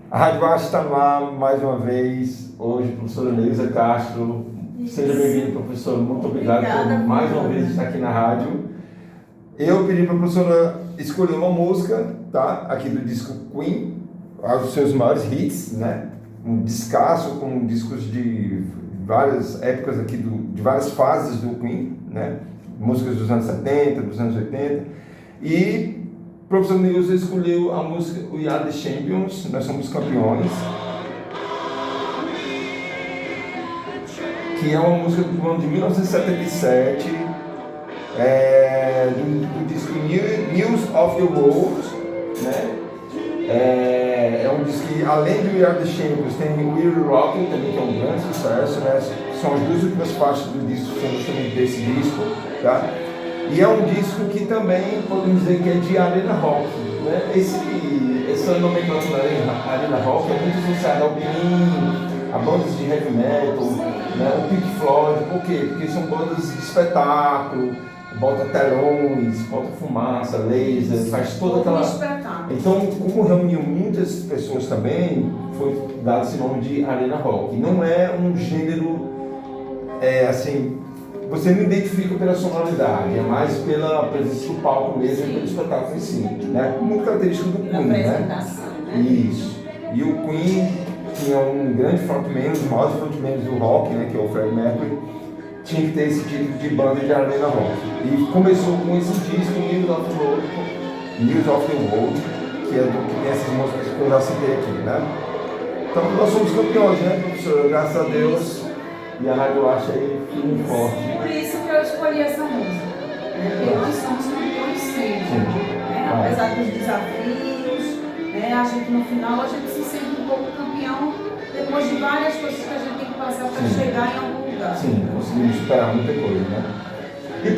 A Rádio Arte está no ar mais uma vez, hoje, professora Neilza Castro. Seja bem-vinda, professora. Muito obrigado por mais uma vez estar aqui na rádio. Eu pedi para a professora escolher uma música, tá? Aqui do disco Queen, os seus maiores hits, né? Um descasso com discos de várias épocas aqui, de várias fases do Queen, né? Músicas dos anos 70, dos anos 80. E o professor Neilza escolheu a música We Are The Champions, Nós Somos Campeões, que é uma música do ano de 1977, do disco News of the World, né? É um disco que, além do We Are The Champions, tem We're Rocking também, que é um grande sucesso, né? São as duas últimas faixas do disco, são justamente desse disco, tá? E é um disco que também podemos dizer que é de Arena Rock, né? Essa nomenclatura Arena Rock é muito associada ao Queen, a bandas de heavy metal, né? O Pink Floyd. Por quê? Porque são bandas de espetáculo, bota telões, bota fumaça, laser, faz toda aquela... Então, como reuniu muitas pessoas também, foi dado esse nome de Arena Rock. Não é um gênero, assim... Você não identifica pela sonoridade, é mais pela presença do palco mesmo e pelo espetáculo em si, né? Muito característico do Queen, né? Isso. E o Queen tinha um grande frontman, um dos maiores frontmans do rock, né? Que é o Freddie Mercury. Tinha que ter esse título de banda de Arena Rock. E começou com esse disco, News of the World, que é do que tem essas músicas que eu já citei aqui, né? Então nós somos campeões, né, professor? Graças a Deus. E a rádio acha aí firme e forte. Por isso que eu escolhi essa música, né? Porque nós somos campeões sempre, né? Apesar dos desafios, né? A gente no final a gente se sente um pouco campeão depois de várias coisas que a gente tem que passar para chegar em algum lugar. Sim, conseguimos superar muita coisa, né? E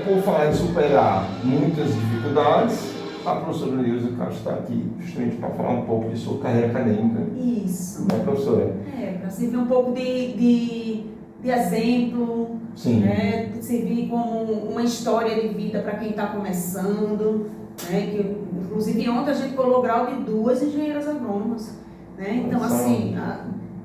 por falar em superar muitas dificuldades, a professora Neilza Castro está aqui justamente para falar um pouco de sua carreira acadêmica. Isso. Né, professora? Para servir um pouco de exemplo, sim, né? Servir como uma história de vida para quem está começando, né? Que, inclusive ontem a gente colou grau de 2 engenheiras agrônomas, né? Então assim,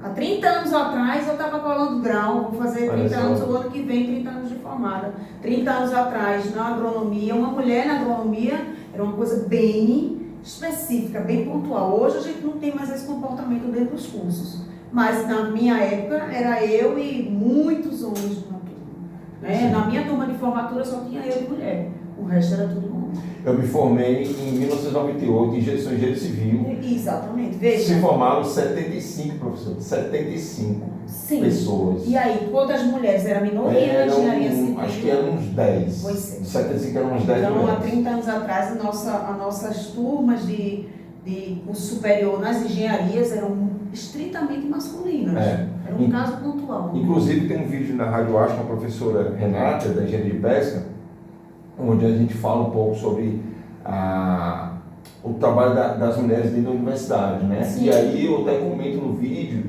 há 30 anos atrás eu estava colando grau, vou fazer 30 anos o ano que vem, 30 anos de formada. 30 anos atrás na agronomia, uma mulher na agronomia era uma coisa bem específica, bem pontual. Hoje a gente não tem mais esse comportamento dentro dos cursos. Mas na minha época era eu e muitos homens de uma turma, né? Na minha turma de formatura só tinha eu e mulher, o resto era tudo homem. Eu me formei em 1998 em engenharia civil. Exatamente, veja. Se formaram 75 professores, 75 Sim. Pessoas. E aí, quantas mulheres? Era minoria na engenharia civil? Acho que eram uns 10. Pois é. 75 eram uns 10 então, mulheres. Há 30 anos atrás, as nossas turmas de curso superior nas engenharias eram estritamente masculinas. Era um caso pontual. Inclusive tem um vídeo na Rádio Arte com a professora Renata, da Engenharia de Pesca, onde a gente fala um pouco sobre o trabalho das mulheres dentro da universidade, né? Sim. E aí eu até comento no vídeo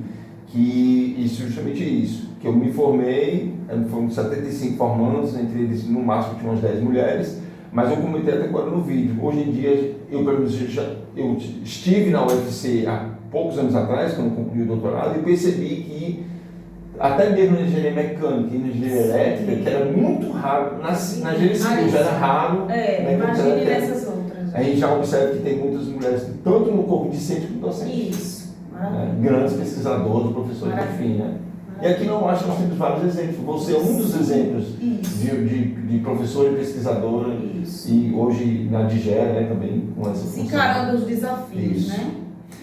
que justamente isso, que eu me formei, foram 75 formandos, entre eles no máximo tinha umas 10 mulheres, mas eu comentei até agora no vídeo. Hoje em dia, eu estive na UFC há poucos anos atrás, quando eu concluí o doutorado, e percebi que até mesmo na engenharia mecânica e na engenharia elétrica, que era muito raro, na engenharia civil já era raro. Imagine nessas outras. A gente já observa que tem muitas mulheres, tanto no corpo discente como docente. Isso. Grandes pesquisadores, professores, enfim, né? E aqui não acho que nós temos vários exemplos. Você é um dos exemplos de professora e pesquisadora. Isso. E hoje na DIGER, né, também com essa função. Encarando os desafios, né?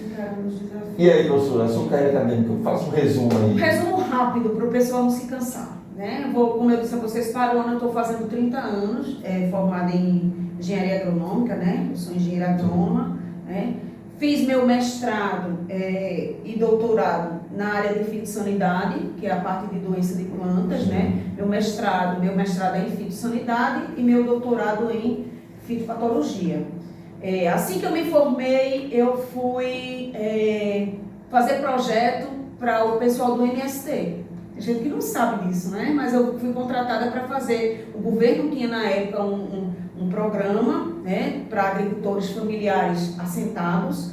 Encarando os desafios. E aí, professora, a sua carreira acadêmica, faça um resumo aí. Um resumo rápido para o pessoal não se cansar, né? Como eu disse a vocês, para o ano eu estou fazendo 30 anos, formada em engenharia agronômica, né? Eu sou engenheira agrônoma, né? Fiz meu mestrado e doutorado na área de fitossanidade, que é a parte de doença de plantas, né? Meu mestrado é em fitossanidade e meu doutorado em fitopatologia. Assim que eu me formei, eu fui fazer projeto para o pessoal do MST. Tem gente que não sabe disso, né? Mas eu fui contratada para fazer. O governo tinha na época um programa, né, para agricultores familiares assentados.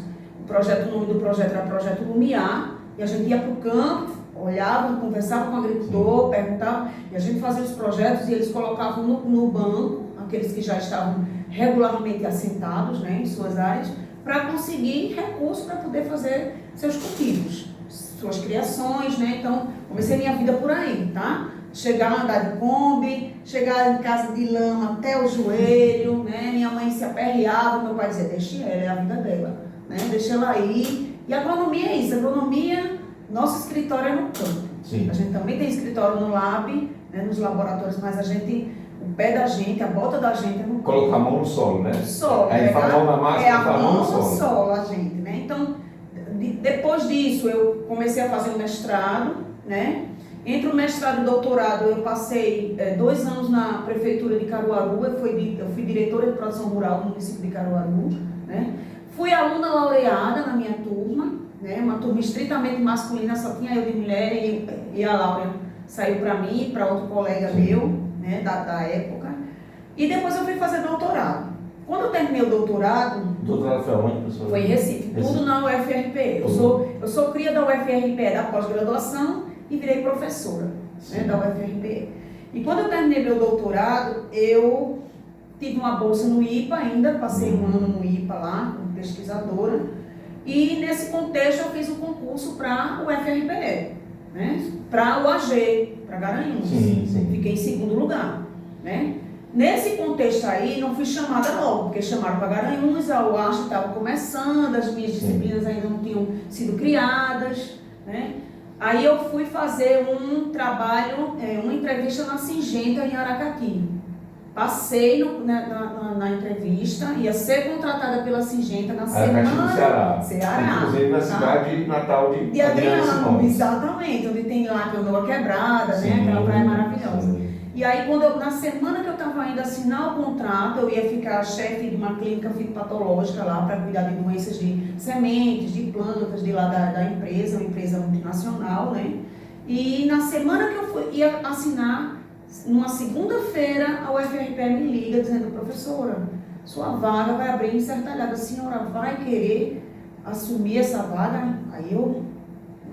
o nome do projeto era Projeto Lumiar, e a gente ia para o campo, olhava, conversava com o agricultor, perguntava, e a gente fazia os projetos e eles colocavam no banco, aqueles que já estavam regularmente assentados, né, em suas áreas, para conseguir recursos para poder fazer seus cultivos, suas criações, né? Então, comecei minha vida por aí, tá? Chegar a andar de Kombi, chegar em casa de lama até o joelho, né? Minha mãe se aperreava, meu pai dizia, deixa ela, é a vida dela, né? Deixa ela aí. E a agronomia é isso, a agronomia, nosso escritório é no campo. Sim. A gente também tem escritório no lab, né, nos laboratórios, mas a gente, o pé da gente, a bota da gente é no campo. Colocar a mão no solo, né? Solo. Aí fala a mão na massa, é a fala a mão mão no no solo. solo, a gente, né? Então, depois disso, eu comecei a fazer um mestrado, né? Entre o mestrado e o doutorado, eu passei 2 anos na prefeitura de Caruaru, eu fui diretora de produção rural no município de Caruaru, né? Fui aluna laureada na minha turma, né? Uma turma estritamente masculina, só tinha eu de mulher e a Laura saiu para mim e para outro colega meu, né? Da época. E depois eu fui fazer doutorado. Quando eu terminei o doutorado... Doutorado foi aonde, professor? Foi em Recife, tudo na UFRPE. Eu sou cria da UFRPE, da pós-graduação, e virei professora, né, da UFRPE. E quando eu terminei meu doutorado, eu tive uma bolsa no IPA ainda, passei um ano no IPA lá, como pesquisadora, e nesse contexto eu fiz um concurso para o UFRPE, né, para o AG, para Garanhuns. Sim. Fiquei em segundo lugar, né. Nesse contexto aí, não fui chamada logo, porque chamaram para Garanhuns, a UASH estava começando, as minhas disciplinas ainda não tinham sido criadas, né. Aí eu fui fazer um trabalho, uma entrevista na Singenta em Aracati. Passei na entrevista, ia ser contratada pela Singenta na semana... do Ceará. Inclusive na cidade natal de Adriano, exatamente, onde tem lá Canoa Quebrada, né? Aquela praia maravilhosa. E aí, na semana que eu estava indo assinar o contrato, eu ia ficar chefe de uma clínica fitopatológica lá para cuidar de doenças de sementes, de plantas, de lá da empresa, uma empresa multinacional, né? E na semana que eu ia assinar, numa segunda-feira, a UFRPE me liga dizendo, professora, sua vaga vai abrir em Sertalhada, a senhora vai querer assumir essa vaga?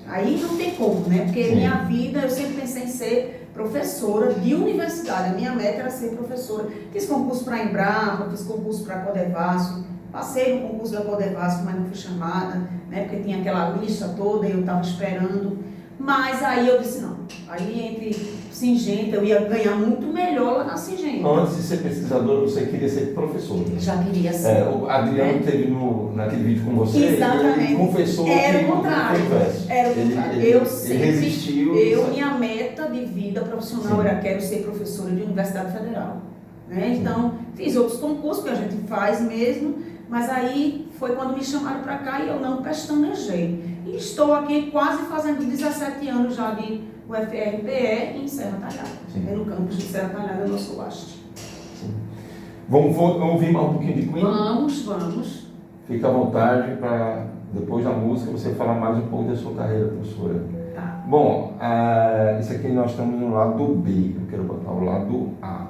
Aí não tem como, né? Porque minha vida, eu sempre pensei em ser professora de universidade, a minha meta era ser professora. Fiz concurso para a Embrapa, fiz concurso para a Codevasf, passei no concurso da Codevasf, mas não fui chamada, né, porque tinha aquela lista toda e eu estava esperando. Mas aí eu disse não, aí entre Singenta eu ia ganhar muito melhor lá na Singenta. Antes de ser pesquisadora, você queria ser professora. Já queria ser. O Adriano teve naquele vídeo com você, exatamente. Ele confessou era que o contrário. Era o contrário. Ele resistiu. Minha meta de vida profissional era quero ser professora de Universidade Federal. Né? Então, fiz outros concursos que a gente faz mesmo, mas aí foi quando me chamaram para cá e eu não pestanejei. E estou aqui quase fazendo 17 anos já de UFRPE em Serra Talhada. No campus de Serra Talhada, no Sul-Oeste. Vamos ouvir mais um pouquinho de Queen? Vamos. Fica à vontade para, depois da música, você falar mais um pouco da sua carreira, professora. Tá. Bom, isso aqui nós estamos no lado B, eu quero botar o lado A,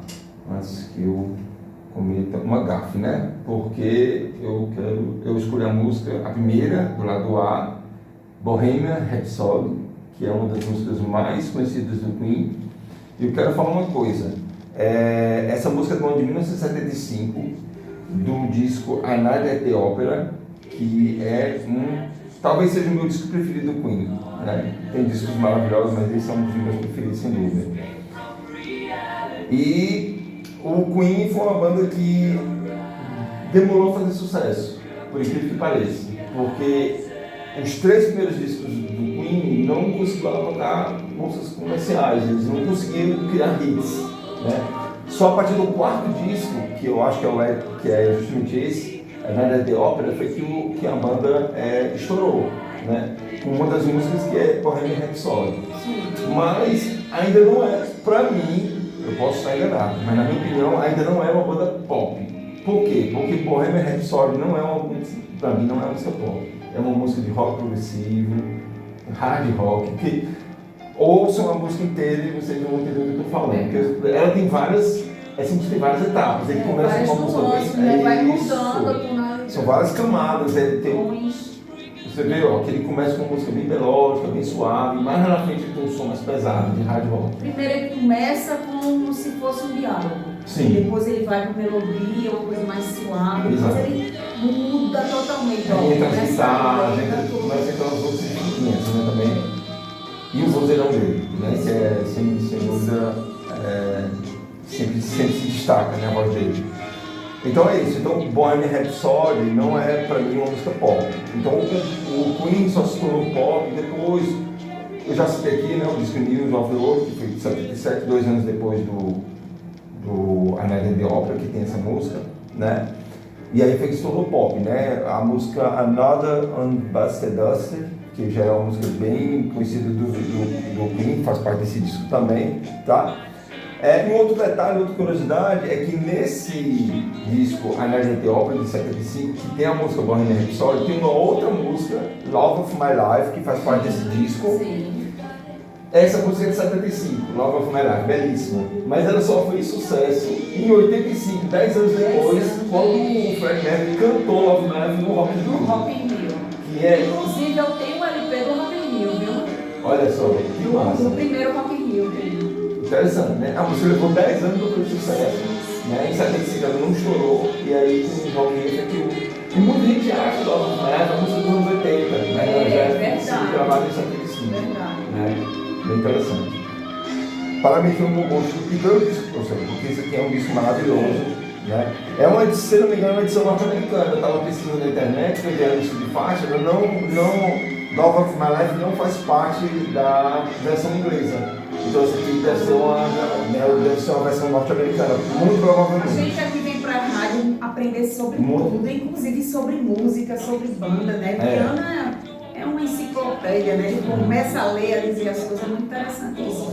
antes que eu cometa uma gafe, né? Porque eu escolhi a música, a primeira, do lado A, Bohemian Rhapsody, que é uma das músicas mais conhecidas do Queen. E eu quero falar uma coisa, essa música é do ano de 1975, do disco A Night at the Opera, que talvez seja o meu disco preferido do Queen, né? Tem discos maravilhosos, mas esse é um dos meus preferidos, sem dúvida. E o Queen foi uma banda que demorou a fazer sucesso, por incrível que pareça, porque os 3 primeiros discos do Queen não conseguiram alavancar músicas comerciais, eles não conseguiram criar hits, né? Só a partir do 4º disco, que eu acho que é justamente esse, a Night at the Opera, foi que a banda estourou, né? Com uma das músicas que é Bohemian Rhapsody. Mas ainda não é, pra mim, eu posso estar enganado, mas na minha opinião ainda não é uma banda pop. Por quê? Porque Bohemian Rhapsody não é uma música, pra mim não é uma música pop. É uma música de rock progressivo, hard rock, que ouçam a música inteira e vocês vão entender o que eu estou falando. Porque ela tem várias etapas. Ele começa com uma música bem, vai mudando a tonalidade. são várias camadas. Você vê, ó, que ele começa com uma música bem melódica, bem suave, mais lá na frente ele tem um som mais pesado, de hard rock. Primeiro ele começa como se fosse um diálogo. Sim. Depois ele vai para melodia, uma coisa mais suave. Depois Exato. ele muda totalmente. Aí entra as Começa guitarras, a começa a entrar os outros instrumentos, né, também. E o vozeirão dele, né, que é, sem dúvida, sempre se destaca, né, a voz dele. Então é isso. Então, Bohemian Rhapsody não é, para mim, uma música pop. Então, o Queen só se tornou pop depois. Eu já citei aqui, né, o disco News of the World, que foi de 77, 2 anos depois do A Night at the Opera, que tem essa música, né? E aí foi que se tornou pop, né? A música Another Unbusted Duster, que já é uma música bem conhecida do Queen, faz parte desse disco também, tá? Um outro detalhe, outra curiosidade, é que nesse disco A Night at the Opera, de 75, que tem a música Bohemian Rhapsody, tem uma outra música, Love of My Life, que faz parte desse disco. Sim. Essa música é de 75, Love of My Life, belíssima. Mas ela só foi sucesso em 85, 10 anos depois, quando o Fred Mercury cantou Love of My Life no Rock in No Rio. Rock in Rio. Que é, Inclusive eu tenho o LP do Rock in Rio, viu? olha só, que massa. Do primeiro Rock in Rio. Interessante, né? A música levou 10 anos para fazer sucesso, né? Em 75 ela não estourou, e aí com o Rock in Rio aquilo. E muita gente acha que Love of My Life é a música dos anos 80, né? Ela já é gravada em 75, né? Bem interessante. Para mim foi um bom gosto e pelo disco, professor, porque esse aqui é um disco maravilhoso, né? É uma edição, se não me engano, uma edição norte-americana. Eu estava pesquisando na internet, que eu lista de faixa, Love of My Life não faz parte da versão inglesa. Então essa aqui deve ser uma versão norte-americana, muito A provavelmente. gente aqui vem pra rádio aprender sobre tudo, inclusive sobre música, sobre banda, né? Porque Ana é uma enciclopédia, né? Ele começa a ler, a dizer as coisas, é muito interessante isso.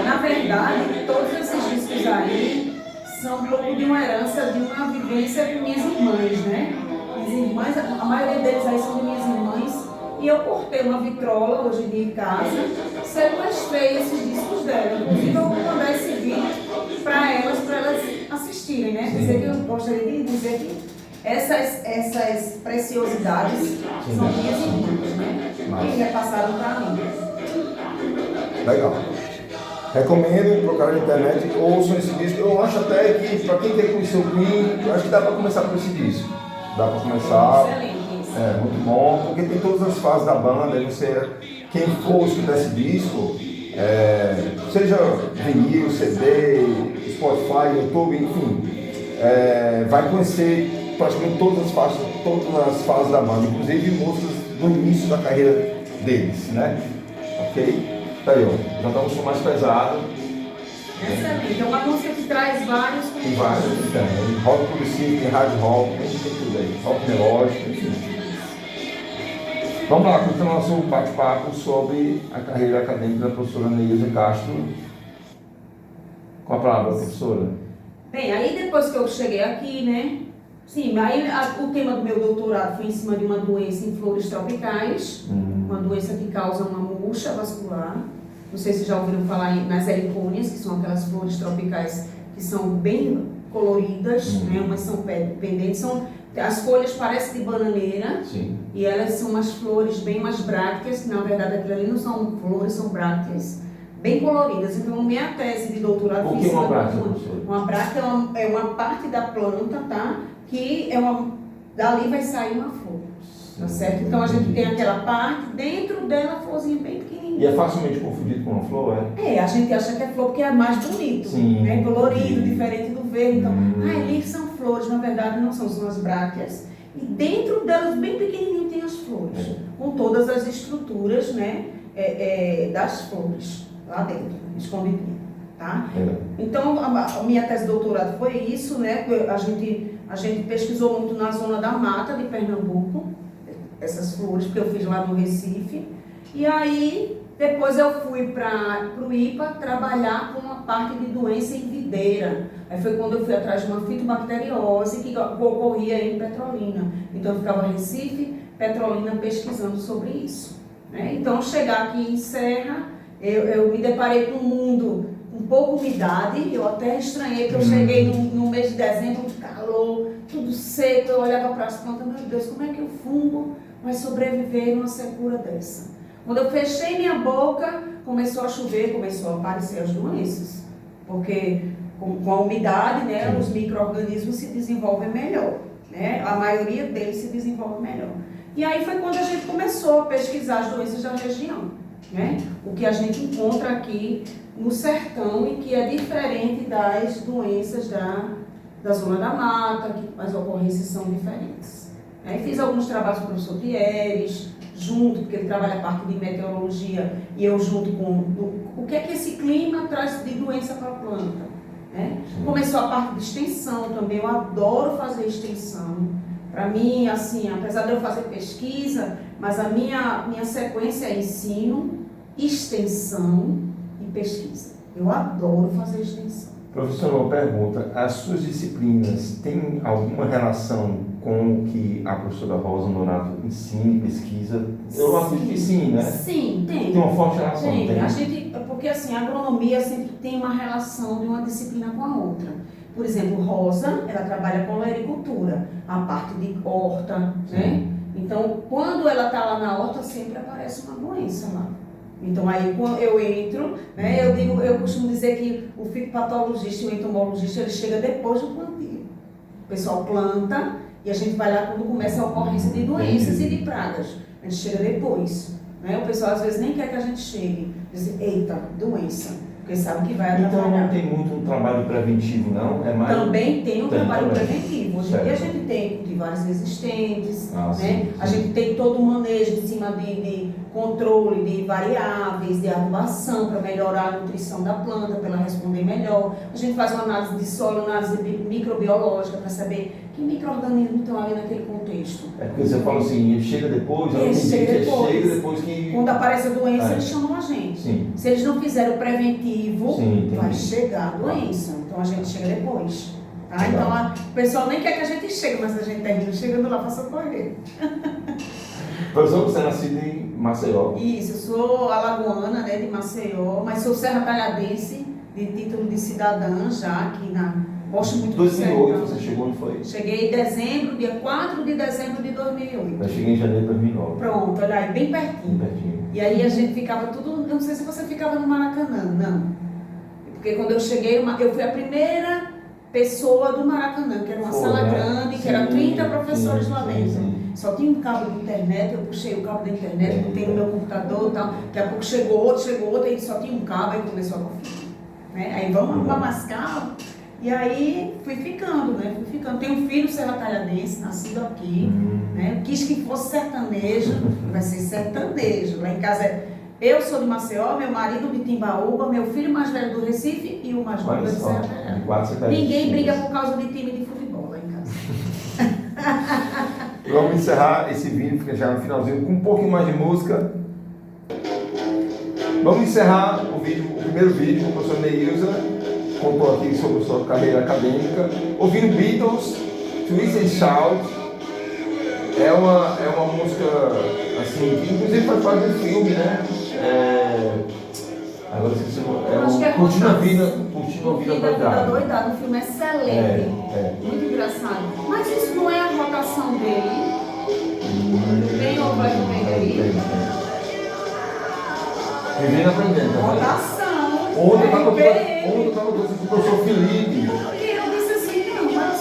Na verdade, todos esses discos aí são um pouco de uma herança, de uma vivência com minhas irmãs, né? Minhas irmãs, a maioria deles aí são de minhas irmãs. E eu cortei uma vitrola hoje em dia em casa, sequestrei esses discos dela. Inclusive eu vou mandar esse vídeo para elas assistirem, né? Dizer que eu gostaria de dizer que essas preciosidades são minhas irmãs, né? Que repassaram para mim. Legal. Recomendo procurar na internet, ouçam esse disco. Eu acho até que, para quem quer conhecer o Queen, eu acho que dá para começar por esse disco. Dá para começar. Excelente. Muito bom, porque tem todas as fases da banda. Você, quem for escutar esse disco, seja vinil, CD, Spotify, YouTube, enfim, vai conhecer praticamente todas as fases da banda, inclusive músicas do início da carreira deles, né? Ok? Tá aí, ó. Já tá um som mais pesado. Excelente. É uma música que traz vários Tem vários, tem rock progressivo, tem hard rock, tem tudo aí, rock melódico, enfim. Vamos lá, continuar o nosso bate-papo sobre a carreira acadêmica da professora Neilza Castro. Com a palavra, professora. Bem, aí depois que eu cheguei aqui, né? Sim, aí o tema do meu doutorado foi em cima de uma doença em flores tropicais, uma doença que causa uma murcha vascular. Não sei se já ouviram falar nas helicônias, que são aquelas flores tropicais que são bem coloridas, né? Umas são pendentes, as folhas parecem de bananeira. Sim. E elas são umas flores bem mais brácteas, que na verdade aquilo ali não são flores, são brácteas, bem coloridas. Então minha tese de doutorado O que é uma bráctea, professora? Uma bráctea é uma parte da planta, tá? Que dali vai sair uma flor, tá certo? Então a gente tem aquela parte, dentro dela a florzinha bem pequenininha. E é facilmente confundido com uma flor, a gente acha que é flor porque é mais bonito, né? Colorido, diferente do verde. Então, ali são flores, na verdade não são as brácteas. E dentro delas, bem pequenininho, tem as flores, com todas as estruturas, né, das flores, lá dentro, escondidinho, tá? Então, a minha tese de doutorado foi isso, né, a gente pesquisou muito na zona da mata de Pernambuco, essas flores, porque eu fiz lá no Recife, e aí, depois eu fui para o IPA trabalhar com uma parte de doença em videira. Aí foi quando eu fui atrás de uma fitobacteriose que ocorria em Petrolina. Então eu ficava em Recife, Petrolina, pesquisando sobre isso, né? Então chegar aqui em Serra, eu me deparei com um mundo com pouca umidade. Eu até estranhei que eu cheguei no mês de dezembro, calor, tudo seco. Eu olhava para as plantas, meu Deus, como é que o fungo vai sobreviver numa secura dessa? Quando eu fechei minha boca, começou a chover, começou a aparecer as doenças. Porque com a umidade, né, os micro-organismos se desenvolvem melhor. Né? A maioria deles se desenvolve melhor. E aí foi quando a gente começou a pesquisar as doenças da região. Né? O que a gente encontra aqui no sertão e que é diferente das doenças da zona da mata, que as ocorrências são diferentes. Aí fiz alguns trabalhos com o professor Pierres, junto, porque ele trabalha a parte de meteorologia, e eu junto com o que é que esse clima traz de doença para a planta. Né? Começou a parte de extensão também, eu adoro fazer extensão. Para mim, assim, apesar de eu fazer pesquisa, mas a minha sequência é ensino, extensão e pesquisa. Eu adoro fazer extensão. Professor, uma pergunta. As suas disciplinas têm alguma relação com o que a professora Rosa Nonato ensina e pesquisa? Eu acredito que sim, né? Sim, tem. Tem uma forte relação, tem. A gente, porque assim, a agronomia sempre tem uma relação de uma disciplina com a outra. Por exemplo, Rosa, ela trabalha com olericultura, a parte de horta, né? Então, quando ela está lá na horta, sempre aparece uma doença lá. Então, aí, quando eu entro, né, eu costumo dizer que o fitopatologista e o entomologista, ele chega depois do plantio. O pessoal planta e a gente vai lá quando começa a ocorrência de doenças e de pragas. A gente chega depois. Né? O pessoal, às vezes, nem quer que a gente chegue. Diz, eita, doença. Porque sabe que vai atrapalhar. Então, não tem muito um trabalho preventivo, não? É mais... Também tem um trabalho também. preventivo. Hoje em dia a gente tem cultivares resistentes, né? Sim. A gente tem todo o manejo em cima de controle de variáveis, de adubação para melhorar a nutrição da planta, para ela responder melhor. A gente faz uma análise de solo, análise microbiológica para saber que micro-organismos estão ali naquele contexto. É porque você fala assim, ele chega depois, chega depois que... Quando aparece a doença, eles chamam a gente. Sim. Se eles não fizeram o preventivo, Sim, vai chegar a doença. Então a gente chega depois. Tá? Então o pessoal nem quer que a gente chegue, mas a gente termina chegando lá para socorrer. Professor, você é nascido em Maceió. Isso, eu sou alagoana, né, de Maceió, mas sou serra-talhadense, de título de cidadã já, aqui gosto muito do sertão. 2008 você chegou, não foi? Cheguei em dezembro, dia 4 de dezembro de 2008. Eu cheguei em janeiro de 2009. Pronto, olha aí, bem pertinho. Bem pertinho. E aí a gente ficava tudo, eu não sei se você ficava no Maracanã, não. Porque quando eu cheguei, eu fui a primeira pessoa do Maracanã, que era uma sala grande, que eram 30 professores lá dentro. Só tinha um cabo de internet, eu puxei o cabo da internet, botei no meu computador e tal. Daqui a pouco chegou outro, aí só tinha um cabo, aí começou a confusão. Né? Aí vamos arrumar mais cabo. E aí fui ficando, né? Tenho um filho serra-talhadense, nascido aqui, né? Quis que fosse sertanejo, vai ser sertanejo. Lá em casa eu sou de Maceió, meu marido de Timbaúba, meu filho mais velho do Recife e o mais novo de Serra-Talhada. Ninguém briga por causa de time de futebol lá em casa. Vamos encerrar esse vídeo, fica já no finalzinho, com um pouquinho mais de música. Vamos encerrar o primeiro vídeo com a professora Neilza, contou aqui sobre sua carreira acadêmica, ouvindo Beatles, Twist and Shout. É uma música assim, que inclusive faz parte do filme, né? Agora esqueci o nome. Curtindo a Vida Doidada. Um filme excelente. Muito engraçado. Mas isso não é a rotação dele. Tem ou vai também aí? Vivendo aprendendo. Rotação. Ontem eu estava com o professor Felipe. Porque eu disse assim, não, mas...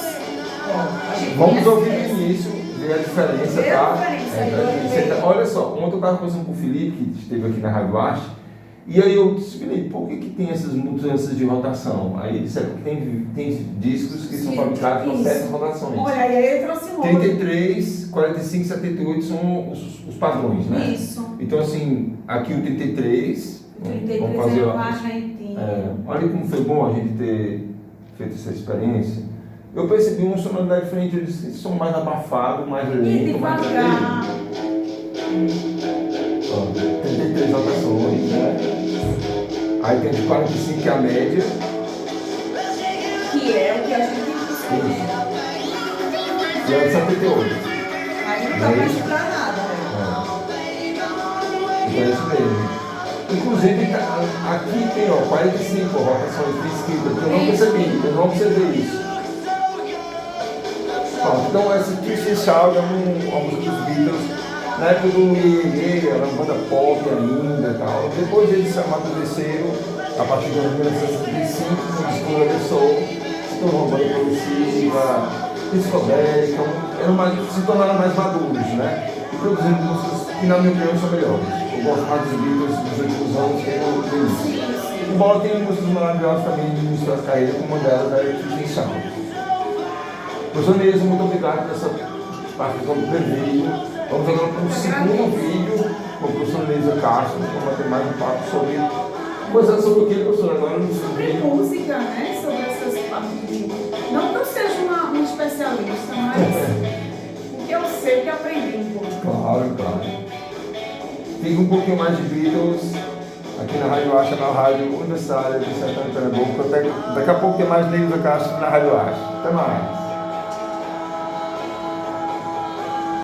Vamos ouvir o início, ver a diferença, ver tá? A diferença. Olha só, ontem eu estava conversando com o Felipe, que esteve aqui na Rádio Arte, e aí eu disse, Felipe, por que tem essas mudanças de rotação? Aí ele disse, porque tem discos que são fabricados com certas rotações. Olha, aí eu trouxe um 33, 45, 78 são os padrões, né? Isso. Então assim, aqui o 33... 33 vamos fazer é uma Argentina. Olha como foi bom a gente ter feito essa experiência. Eu percebi uma sonoridade diferente, eu disse, som mais abafado, mais lento, mais devagar. 33 rotações, né? Aí tem de 45 que é a média. Que é o que a gente consegue. E a de 78. Aí não está mais pra nada, né? Então é isso mesmo. Inclusive, aqui tem 45 rotações de esquerda, eu não percebi isso. Então, esse Twist and Shout é uma música dos Beatles. Na época do Iê, era uma banda pop ainda e tal. Depois eles se amadureceram, a partir de 1965, com o Discovery Soul, se tornou uma banda progressiva, psicodélica, se tornaram mais maduros, né? E produzindo músicas que, na minha opinião, são melhores. Eu gosto mais dos Beatles dos últimos anos que do início. Embora tenha músicas maravilhosas também de início da carreira, como uma delas é Teaching Sound. Professor Neilson, muito obrigado por essa participação do preview. Vamos agora para o segundo vídeo com o professor Neilson Castro, para bater mais um papo sobre. Começando sobre o que, professor? Agora no sobre música, né? Sobre essas partes. Não que eu seja uma especialista, mas o que eu sei que aprendi um pouco. Claro. Fica um pouquinho mais de Beatles aqui na Rádio Acha, na Rádio Universitária de Santana de Pernambuco. Daqui a pouco tem mais Neilson Castro na Rádio Acha. Até mais.